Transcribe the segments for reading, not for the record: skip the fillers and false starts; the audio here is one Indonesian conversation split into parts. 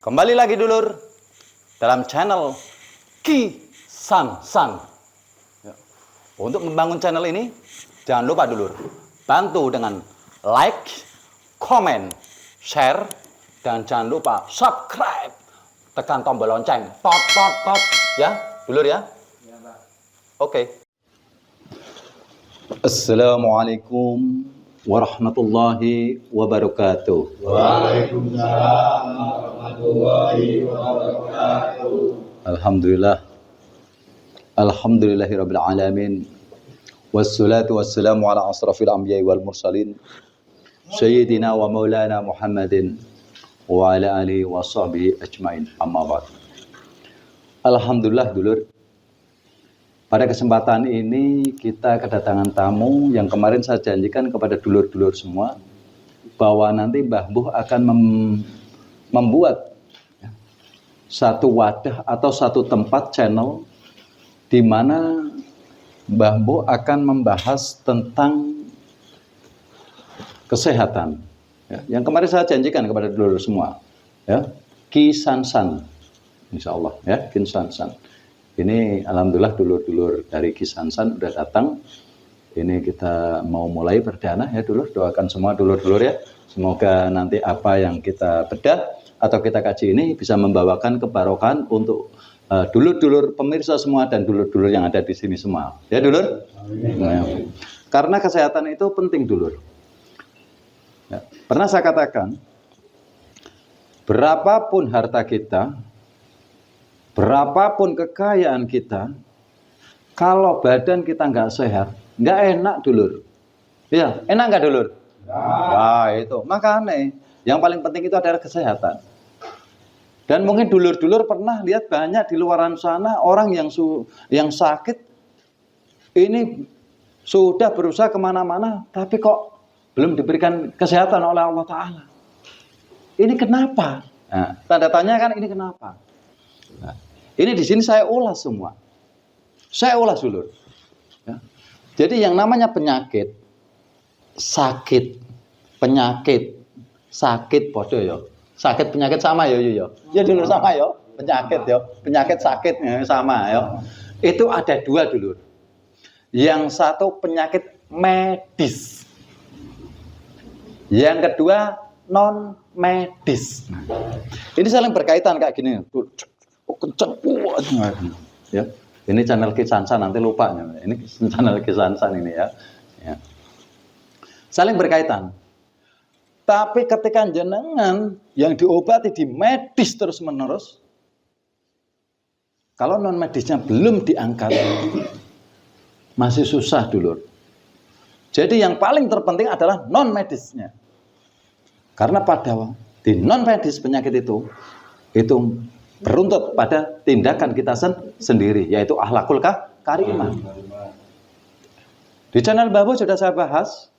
Kembali lagi dulur dalam channel Ki San San. Ya. Untuk membangun channel ini jangan lupa dulur bantu dengan like, komen, share, dan jangan lupa subscribe. Tekan tombol lonceng, tot tot tot ya dulur ya. Ya, Pak. Oke. Assalamualaikum warahmatullahi wabarakatuh. Waalaikumsalam warahmatullahi wabarakatuh. Alhamdulillah. Alhamdulillahirabbil alamin. Wassalatu wassalamu ala asrafil anbiya'i wal mursalin sayyidina wa maulana Muhammadin wa ala alihi wa sahbihi ajmain. Amma ba'd. Alhamdulillah dulur. Pada kesempatan ini kita kedatangan tamu yang kemarin saya janjikan kepada dulur-dulur semua bahwa nanti Mbah Mbuh akan membuat satu wadah atau satu tempat channel di mana Mbah Mbuh akan membahas tentang kesehatan. Ya, yang kemarin saya janjikan kepada dulur semua, ya, Ki San San, insya Allah, ya, Ki San San. Ini alhamdulillah dulur-dulur dari Ki San San udah datang. Ini kita mau mulai perdana ya dulur. Doakan semua dulur-dulur ya. Semoga nanti apa yang kita bedah atau kita kaji ini bisa membawakan kebarokan untuk dulur-dulur pemirsa semua dan dulur-dulur yang ada di sini semua. Ya dulur. Nah, karena kesehatan itu penting dulur. Ya, pernah saya katakan, berapapun harta kita, berapapun kekayaan kita, kalau badan kita nggak sehat, nggak enak dulur. Ya, enak nggak dulur? Wah itu, makanya yang paling penting itu adalah kesehatan. Dan mungkin dulur-dulur pernah lihat banyak di luaran sana orang yang sakit, ini sudah berusaha kemana-mana, tapi kok belum diberikan kesehatan oleh Allah Ta'ala. Ini kenapa? Nah, tanda tanya kan ini kenapa? Nah, ini di sini saya ulas semua. Saya ulas dulu. Ya. Jadi yang namanya penyakit, sakit, penyakit, sakit bodoh ya. Sakit penyakit sama ya ya. Ya dulu sama ya. Penyakit ya. Penyakit sakit ya, sama ya. Itu ada dua dulu. Yang satu penyakit medis. Yang kedua non medis. Ini saling berkaitan kayak gini. Kenceng ya. Ini channel Ki San San, nanti lupa. Ini channel Ki San San ini ya. Ya. Saling berkaitan. Tapi ketika jenengan yang diobati di medis terus-menerus, kalau non medisnya belum diangkat, masih susah dulur. Jadi yang paling terpenting adalah non medisnya. Karena pada di non medis penyakit itu beruntut pada tindakan kita sendiri, yaitu akhlakul karimah. Di channel Mbah Mbuh sudah saya bahas,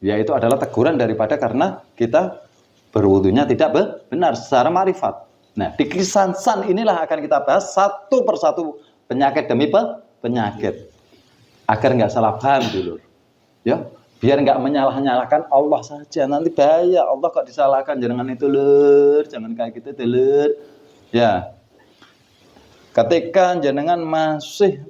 yaitu adalah teguran daripada karena kita berwudunya tidak benar secara ma'rifat. Nah, di Ki San San inilah akan kita bahas satu persatu penyakit demi penyakit, agar nggak salah paham dulu, ya. Biar nggak menyalahkan Allah saja, nanti bahaya. Allah kok disalahkan, jangan itu lur, jangan kayak gitu lur. Ya, ketika jenengan masih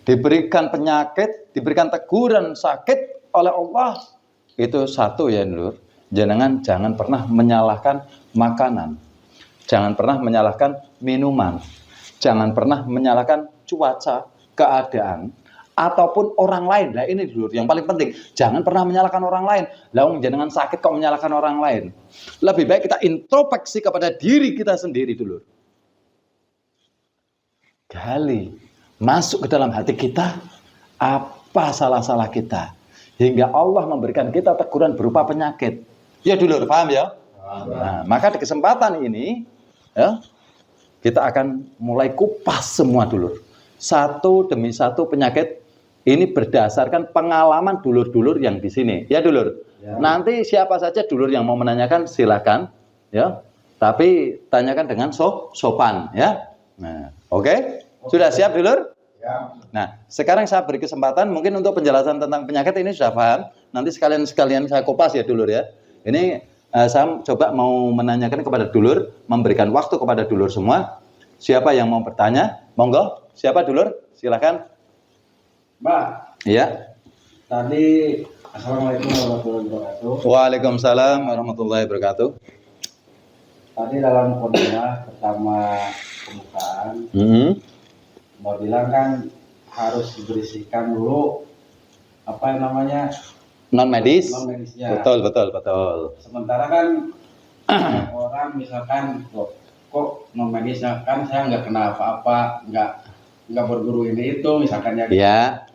diberikan penyakit, diberikan teguran sakit oleh Allah, itu satu ya lur. Jenengan jangan pernah menyalahkan makanan, jangan pernah menyalahkan minuman, jangan pernah menyalahkan cuaca, keadaan, ataupun orang lain. Nah ini dulu yang paling penting, jangan pernah menyalahkan orang lain. Lah jenengan sakit kok menyalahkan orang lain. Lebih baik kita introspeksi kepada diri kita sendiri dulu. Gali masuk ke dalam hati kita apa salah-salah kita, hingga Allah memberikan kita teguran berupa penyakit. Ya dulu, paham ya? Nah, maka di kesempatan ini ya, kita akan mulai kupas semua dulu, satu demi satu penyakit. Ini berdasarkan pengalaman dulur-dulur yang di sini. Ya dulur. Ya. Nanti siapa saja dulur yang mau menanyakan silakan, ya. Tapi tanyakan dengan sopan, ya. Nah, oke. Sudah siap dulur? Ya. Nah, sekarang saya beri kesempatan mungkin untuk penjelasan tentang penyakit ini sudah paham. Nanti sekalian saya kupas ya dulur ya. Ini Saya coba mau menanyakan kepada dulur, memberikan waktu kepada dulur semua. Siapa yang mau bertanya? Monggo. Siapa dulur? Silakan. Mbak, Iya. tadi Assalamualaikum warahmatullahi wabarakatuh. Waalaikumsalam warahmatullahi wabarakatuh. Tadi dalam khotbah pertama pembukaan, Mbak bilang kan harus diberisikan dulu apa yang namanya Non medis. non medisnya. Betul. Sementara kan orang misalkan kok non medisnya kan saya nggak kena apa-apa, nggak berguru ini itu misalkan ya. Iya.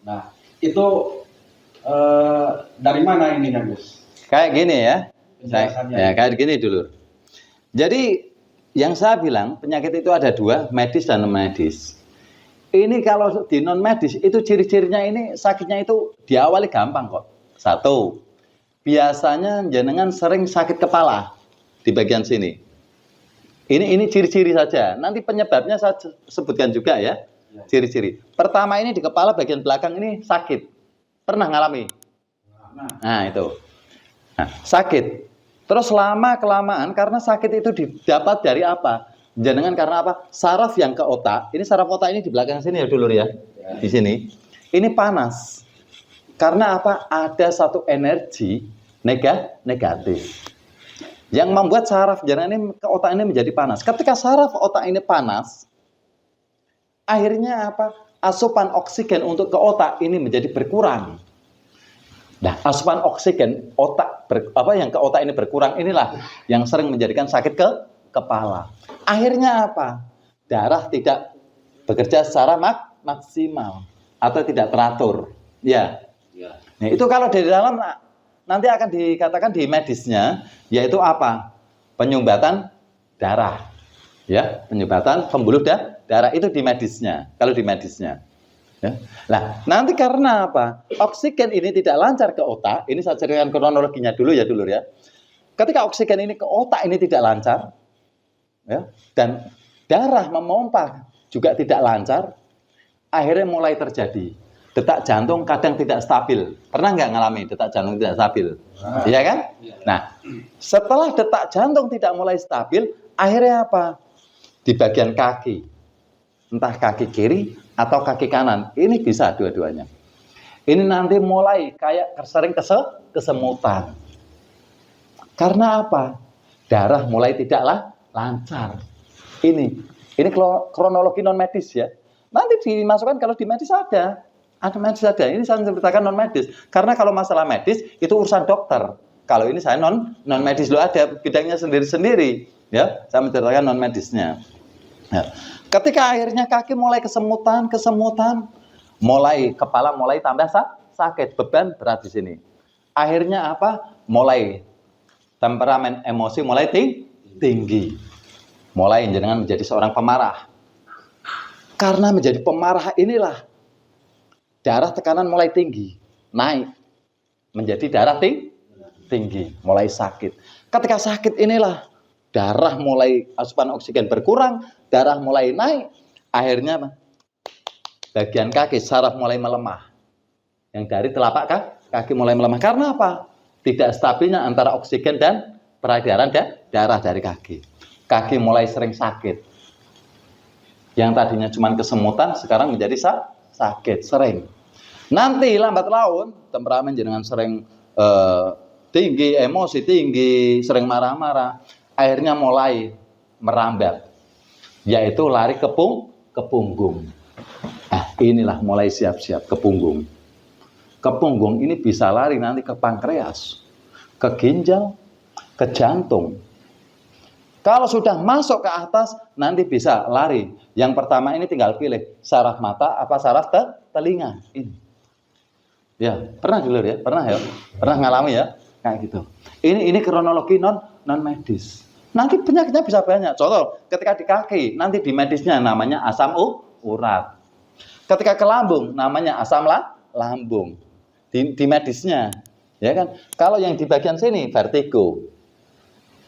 Nah itu dari mana ininya Gus? Kayak gini ya. Penjelasannya. Ya kayak gini dulur. Jadi yang saya bilang penyakit itu ada dua, medis dan non medis. Ini kalau di non medis itu ciri-cirinya ini sakitnya itu diawali gampang kok. Satu, biasanya jenengan sering sakit kepala di bagian sini. Ini ciri-ciri saja. Nanti penyebabnya saya sebutkan juga ya. Ciri-ciri. Pertama ini di kepala bagian belakang ini sakit. Pernah ngalami? Nah itu. Nah, sakit. Terus lama-kelamaan karena sakit itu didapat dari apa? Jenengan karena apa? Saraf yang ke otak. Ini saraf otak ini di belakang sini ya dulur ya. Di sini. Ini panas. Karena apa? Ada satu energi negatif. Yang membuat saraf jenengan ini ke otak ini menjadi panas. Ketika saraf otak ini panas, akhirnya apa? Asupan oksigen untuk ke otak ini menjadi berkurang. Nah, asupan oksigen yang ke otak ini berkurang inilah yang sering menjadikan sakit ke kepala. Akhirnya apa? Darah tidak bekerja secara maksimal atau tidak teratur. Ya. Nah, itu kalau dari dalam nanti akan dikatakan di medisnya yaitu apa? Penyumbatan darah. Ya, penyumbatan pembuluh darah itu di medisnya. Kalau di medisnya. Ya. Nah, nanti karena apa? Oksigen ini tidak lancar ke otak. Ini saya ceritakan kronologinya dulu ya dulur ya. Ketika oksigen ini ke otak ini tidak lancar, ya, dan darah memompa juga tidak lancar, akhirnya mulai terjadi detak jantung kadang tidak stabil. Pernah nggak ngalami detak jantung tidak stabil? Iya kan? Nah, setelah detak jantung tidak mulai stabil, akhirnya apa? Di bagian kaki, entah kaki kiri atau kaki kanan, ini bisa dua-duanya. Ini nanti mulai kayak sering kesemutan. Karena apa? Darah mulai tidaklah lancar. Ini kronologi non medis ya. Nanti dimasukkan kalau di medis ada medis ada. Ini saya ceritakan non medis. Karena kalau masalah medis itu urusan dokter. Kalau ini saya non medis lo ada bidangnya sendiri-sendiri. Ya, saya menceritakan non medisnya. Ya. Ketika akhirnya kaki mulai kesemutan, mulai kepala mulai tambah sakit, beban berat di sini. Akhirnya apa? Mulai temperamen emosi mulai tinggi. Mulai jenengan menjadi seorang pemarah. Karena menjadi pemarah inilah darah tekanan mulai tinggi, naik menjadi darah tinggi, mulai sakit. Ketika sakit inilah darah mulai asupan oksigen berkurang, darah mulai naik, akhirnya bagian kaki saraf mulai melemah. Yang dari telapak kaki mulai melemah. Karena apa? Tidak stabilnya antara oksigen dan peredaran darah dari kaki. Kaki mulai sering sakit. Yang tadinya cuma kesemutan, sekarang menjadi sakit, sering. Nanti lambat laun, temperamen jenengan sering tinggi, emosi tinggi, sering marah-marah. Akhirnya mulai merambat, yaitu lari ke punggung. Nah, inilah mulai siap-siap ke punggung. Ke punggung ini bisa lari nanti ke pankreas, ke ginjal, ke jantung. Kalau sudah masuk ke atas, nanti bisa lari. Yang pertama ini tinggal pilih, saraf mata apa saraf telinga. Ini. Ya, pernah dulu ya? Pernah ya? Pernah ngalami ya? Kayak gitu. Ini kronologi non medis. Nanti penyakitnya bisa banyak. Contoh, ketika di kaki, nanti di medisnya namanya asam urat. Ketika ke lambung, namanya asam lambung. Di medisnya, ya kan? Kalau yang di bagian sini vertigo,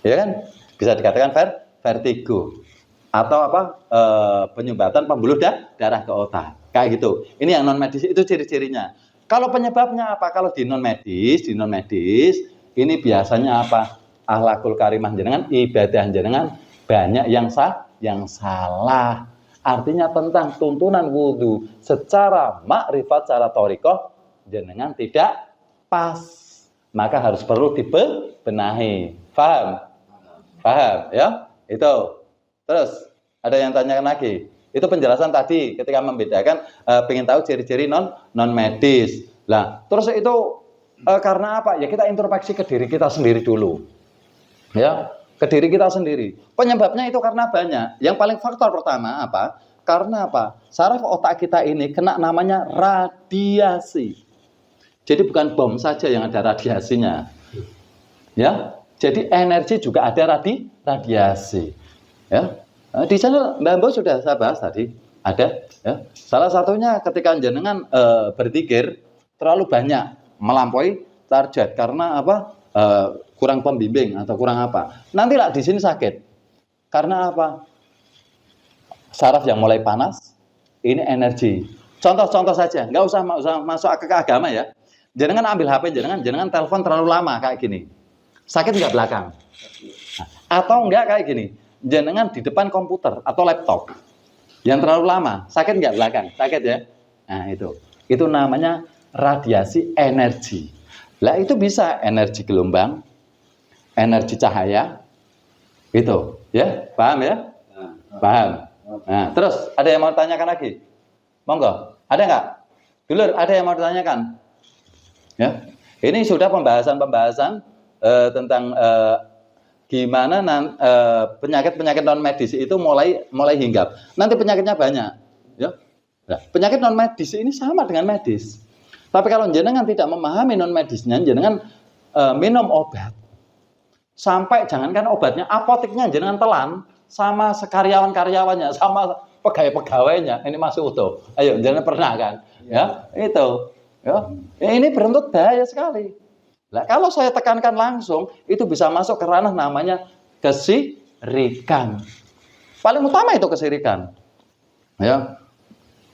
ya kan? Bisa dikatakan vertigo atau apa? Penyumbatan pembuluh darah ke otak. Kayak gitu. Ini yang non medis itu ciri-cirinya. Kalau penyebabnya apa? Kalau di non medis ini biasanya apa? akhlakul karimah jenengan, ibadah jenengan banyak yang salah. Artinya tentang tuntunan wudhu secara makrifat, secara thariqah jenengan tidak pas. Maka harus perlu dibenahi. Paham? Paham ya? Itu. Terus ada yang tanyakan lagi. Itu penjelasan tadi ketika membedakan pengen tahu ciri-ciri non medis. Lah, terus itu karena apa? Ya kita introspeksi ke diri kita sendiri dulu. Ya, ke diri kita sendiri. Penyebabnya itu karena banyak. Yang paling faktor pertama apa? Karena apa? Saraf otak kita ini kena namanya radiasi. Jadi bukan bom saja yang ada radiasinya. Ya. Jadi energi juga ada radiasi. Ya. Di channel Mbak Mbo sudah saya bahas tadi. Ada, ya. Salah satunya ketika jenengan berzikir terlalu banyak, melampaui target karena apa? Kurang pembimbing atau kurang apa. Nanti lah di sini sakit. Karena apa? Saraf yang mulai panas, ini energi. Contoh-contoh saja, nggak usah masuk ke agama ya. Jenengan ambil HP jenengan telepon terlalu lama kayak gini. Sakit nggak belakang? Atau enggak kayak gini, jenengan di depan komputer atau laptop yang terlalu lama, sakit nggak belakang? Sakit ya? Nah itu namanya radiasi energi. Lah itu bisa energi gelombang, energi cahaya, gitu, ya, paham ya? Paham. Nah, terus ada yang mau tanyakan lagi? Monggo, ada nggak? Dulur, ada yang mau ditanyakan? Ya, ini sudah pembahasan tentang gimana penyakit-penyakit non medis itu mulai hinggap. Nanti penyakitnya banyak, ya. Nah, penyakit non medis ini sama dengan medis. Tapi kalau jenengan tidak memahami non medisnya, jenengan minum obat. Sampai jangankan obatnya, apoteknya jenengan telan sama karyawan-karyawannya, sama pegawai-pegawainya. Ini masih utuh. Ayo, jangan pernah kan? Ya, itu. Ya, ini beruntut bahaya sekali. Nah, kalau saya tekankan langsung, itu bisa masuk ke ranah namanya kesirikan. Paling utama itu kesirikan. Ya,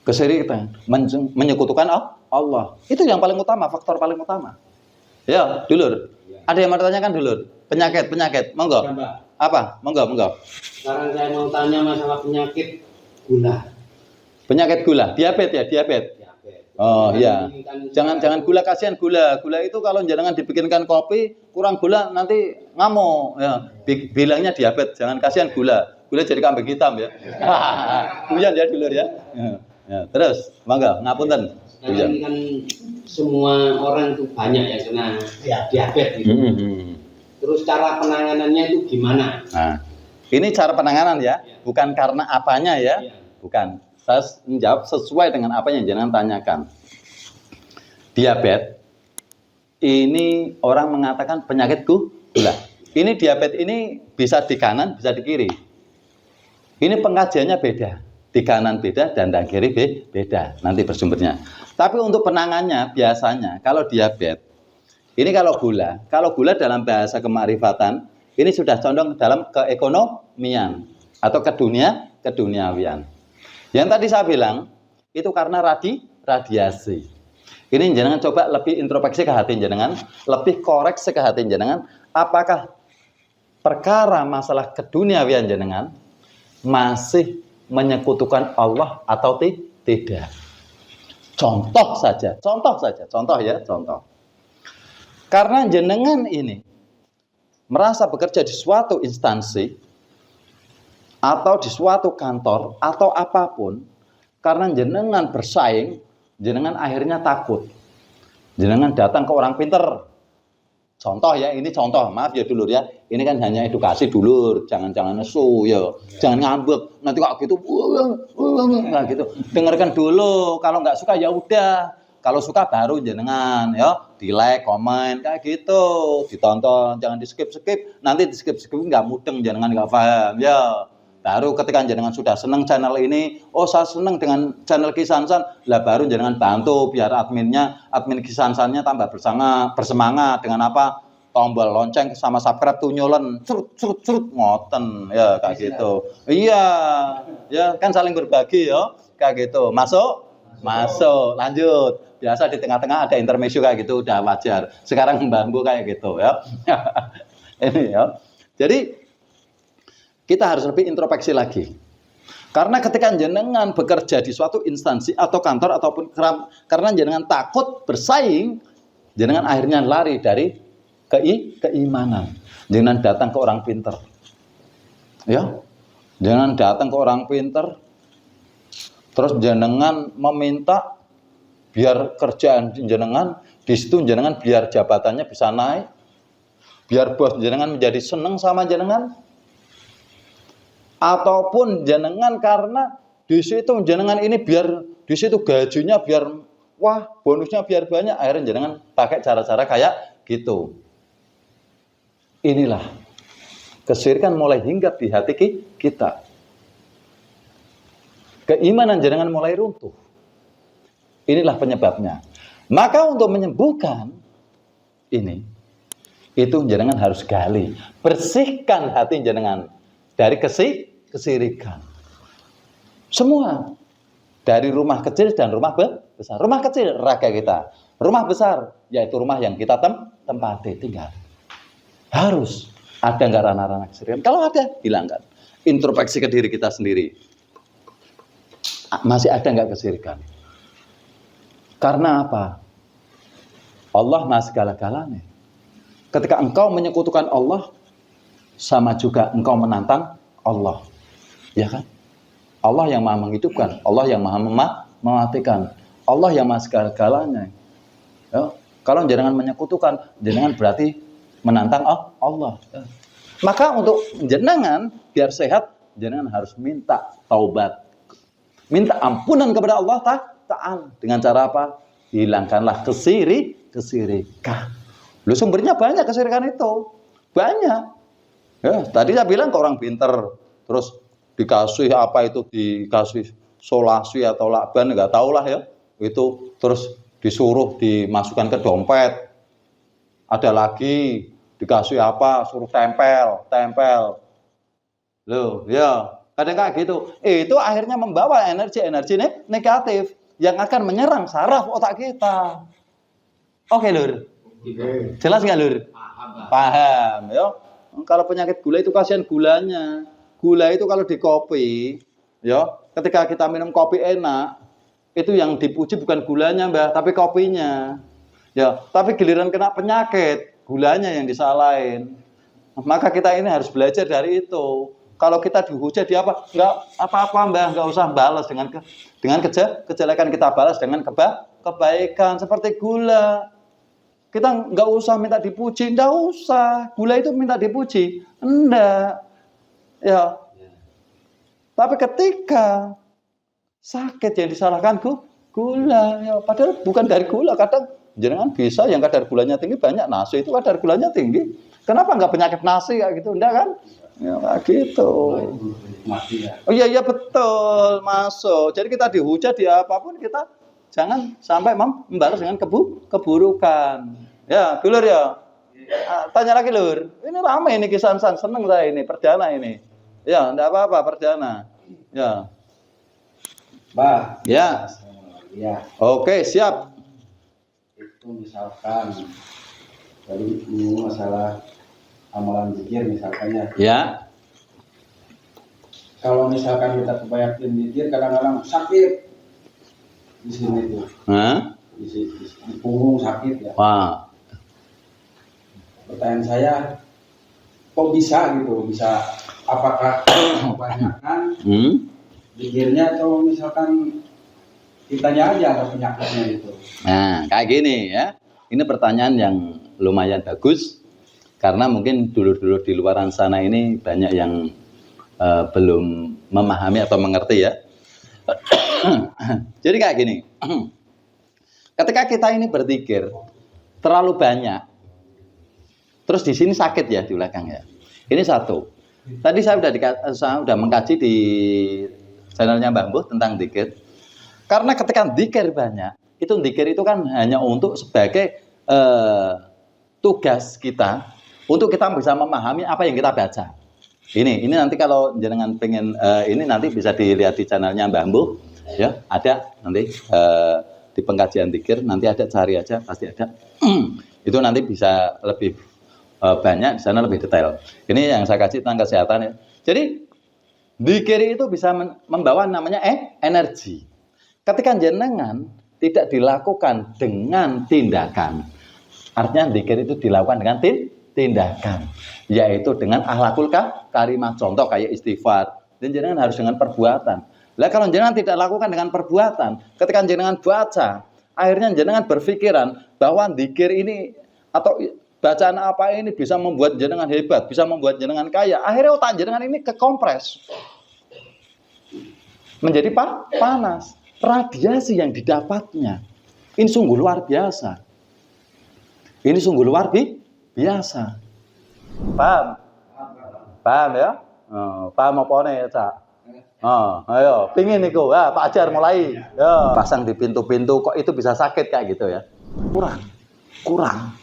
kesirikan, menyekutukan Allah. Itu yang paling utama, faktor paling utama. Ya, dulur. Ada yang mau tanyakan dulur? Penyakit, monggo. Apa? Monggo. Sekarang saya mau tanya masalah penyakit gula. Penyakit gula, diabetes ya, diabetes. Oh iya. Jangan gula, kasihan gula. Gula itu kalau jangan dibikinkan kopi kurang gula nanti ngamuk ya. Bilangnya diabetes, jangan kasihan gula. Gula jadi kambing hitam ya. Buyan ya dulur ya. Ya, terus, monggo, ngapunten. Sekarang ini kan semua orang itu banyak yang kena diabetes gitu. Terus cara penanganannya itu gimana? Nah, ini cara penanganan ya, bukan karena apanya ya, bukan. Saya menjawab sesuai dengan apa yang jenengan tanyakan. Diabetes, ini orang mengatakan penyakit gula. Ini diabetes ini bisa di kanan, bisa di kiri. Ini pengkajiannya beda. Di kanan beda dan di kiri beda. Nanti bersumbernya. Tapi untuk penangannya biasanya kalau diabetes, ini kalau gula dalam bahasa kemakrifatan, ini sudah condong dalam keekonomian atau keduniawian. Yang tadi saya bilang, itu karena radiasi. Ini jenengan coba lebih introspeksi ke hati jenengan, lebih koreksi ke hati jenengan, apakah perkara masalah keduniawian jenengan masih menyekutukan Allah atau tidak. Contoh ya. Karena jenengan ini merasa bekerja di suatu instansi atau di suatu kantor atau apapun, karena jenengan bersaing, jenengan akhirnya takut. Jenengan datang ke orang pinter. Contoh ya, ini contoh, maaf ya dulur ya. Ini kan hanya edukasi dulur, jangan nesu ya. Jangan ngambek, nanti kok gitu. Nah gitu. Dengarkan dulu, kalau nggak suka ya udah. Kalau suka baru jenengan ya, di like, komen kayak gitu, ditonton, jangan di skip. Nanti di skip nggak mudeng, jenengan nggak paham ya. Baru ketika jenengan sudah seneng channel ini, oh saya seneng dengan channel Kisansan, lah baru jenengan bantu biar admin Kisansannya tambah bersemangat dengan apa? Tombol lonceng sama subscribe tuh nyolen, curut ngoten ya kayak gitu. Iya, ya kan saling berbagi ya, kayak gitu. Masuk, lanjut. Biasa di tengah-tengah ada intermezzo kayak gitu, udah wajar. Sekarang Mbak Mbo kayak gitu ya. Ini ya. Jadi kita harus lebih introspeksi lagi. Karena ketika jenengan bekerja di suatu instansi atau kantor ataupun karena jenengan takut bersaing, jenengan akhirnya lari dari keimanan. Jenengan datang ke orang pinter. Ya. Jenengan datang ke orang pinter. Terus jenengan meminta biar kerjaan jenengan di situ jenengan biar jabatannya bisa naik. Biar bos jenengan menjadi seneng sama jenengan. Ataupun jenengan karena di situ jenengan ini biar di situ gajinya biar wah, bonusnya biar banyak, akhirnya jenengan pakai cara-cara kayak gitu. Inilah kesyirikan mulai hinggap di hati kita. Keimanan jenengan mulai runtuh. Inilah penyebabnya. Maka untuk menyembuhkan ini, itu jenengan harus gali, bersihkan hati jenengan dari kesirikan. Semua. Dari rumah kecil dan rumah besar. Rumah kecil raga kita. Rumah besar yaitu rumah yang kita tempati tinggal. Harus ada nggak ranah-ranah kesirikan? Kalau ada, hilangkan. Introspeksi ke diri kita sendiri. Masih ada nggak kesirikan? Karena apa? Allah Maha segala-galanya. Ketika engkau menyekutukan Allah, sama juga engkau menantang Allah. Ya kan? Allah yang Maha menghidupkan, Allah yang Maha mematikan, Allah yang Maha segala-galanya. Ya, kalau jenengan menyekutukan, jenengan berarti menantang Allah. Ya. Maka untuk jenengan biar sehat, jenengan harus minta taubat. Minta ampunan kepada Allah Ta'ala. Dengan cara apa? Hilangkanlah kesirikan. Lu sumbernya banyak kesirikan itu. Banyak. Ya, tadi saya bilang ke orang pinter, terus dikasih apa itu, dikasih solasi atau lakban, nggak tahu lah ya. Itu terus disuruh dimasukkan ke dompet. Ada lagi dikasih apa, suruh tempel. Loh, ya. Kadang kayak gitu. Itu akhirnya membawa energi negatif yang akan menyerang saraf otak kita. Oke, Lur. Jelas nggak, Lur? Paham, ya. Kalau penyakit gula itu kasihan gulanya. Gula itu kalau di kopi, ya, ketika kita minum kopi enak, itu yang dipuji bukan gulanya, Mbah, tapi kopinya. Ya, tapi giliran kena penyakit, gulanya yang disalahin. Maka kita ini harus belajar dari itu. Kalau kita dihujat di apa? Enggak apa-apa, Mbah, enggak usah balas dengan kejelekan, kita balas dengan kebaikan seperti gula. Kita enggak usah minta dipuji, enggak usah. Gula itu minta dipuji, enggak. Ya. Tapi ketika sakit yang disalahkan gula, ya padahal bukan dari gula. Kadang jenengan bisa yang kadar gulanya tinggi, banyak nasi itu kadar gulanya tinggi. Kenapa enggak penyakit nasi kayak gitu? Enggak kan? Ya kayak gitu. Oh iya betul, masuk. Jadi kita dihujat di apapun, kita jangan sampai membalas dengan keburukan. Ya, Dulur ya. Tanya lagi, Lur. Ini ramai ini kisah seneng saya ini, perdana ini. Ya, enggak apa-apa, perdana. Ya. Bah. Ya. Ya. Oke, siap. Itu misalkan tadi ini masalah amalan zikir misalkannya. Ya. Kalau misalkan kita kebanyakan zikir kadang-kadang sakit di sini tuh. Hah? Di punggung sakit ya. Wah. Pertanyaan saya, kok bisa gitu? Bisa apakah kebanyakan zikirnya atau misalkan kitanya aja ada penyakitnya gitu? Nah, kayak gini ya. Ini pertanyaan yang lumayan bagus. Karena mungkin dulur-dulur di luaran sana ini banyak yang belum memahami atau mengerti ya. Jadi kayak gini. Ketika kita ini berzikir terlalu banyak, terus di sini sakit ya di belakang ya. Ini satu. Tadi saya sudah mengkaji di channelnya Mbah Mbuh tentang zikir. Karena ketika zikir banyak, zikir itu kan hanya untuk sebagai tugas kita. Untuk kita bisa memahami apa yang kita baca. Ini nanti kalau jenengan pengen ini nanti bisa dilihat di channelnya Mbah Mbuh, ya ada nanti di pengkajian zikir nanti ada, cari aja pasti ada. Itu nanti bisa lebih banyak, di sana lebih detail. Ini yang saya kasih tentang kesehatan ya. Jadi dzikir itu bisa membawa namanya energi. Ketika jenengan tidak dilakukan dengan tindakan, artinya dzikir itu dilakukan dengan tindakan, yaitu dengan akhlakul karimah, contoh kayak istighfar. Dan jenengan harus dengan perbuatan. Lah kalau jenengan tidak lakukan dengan perbuatan, ketika jenengan baca, akhirnya jenengan berpikiran bahwa dzikir ini atau bacaan apa ini bisa membuat jenengan hebat, bisa membuat jenengan kaya. Akhirnya otak jenengan ini kekompres, menjadi panas. Radiasi yang didapatnya ini sungguh luar biasa. Ini sungguh luar biasa. Paham? Paham ya? Paham apa nih, Cak? Ayo, pingin niku. Ya, Pak Ajar mulai. Ya, pasang di pintu-pintu kok itu bisa sakit kayak gitu ya. Kurang.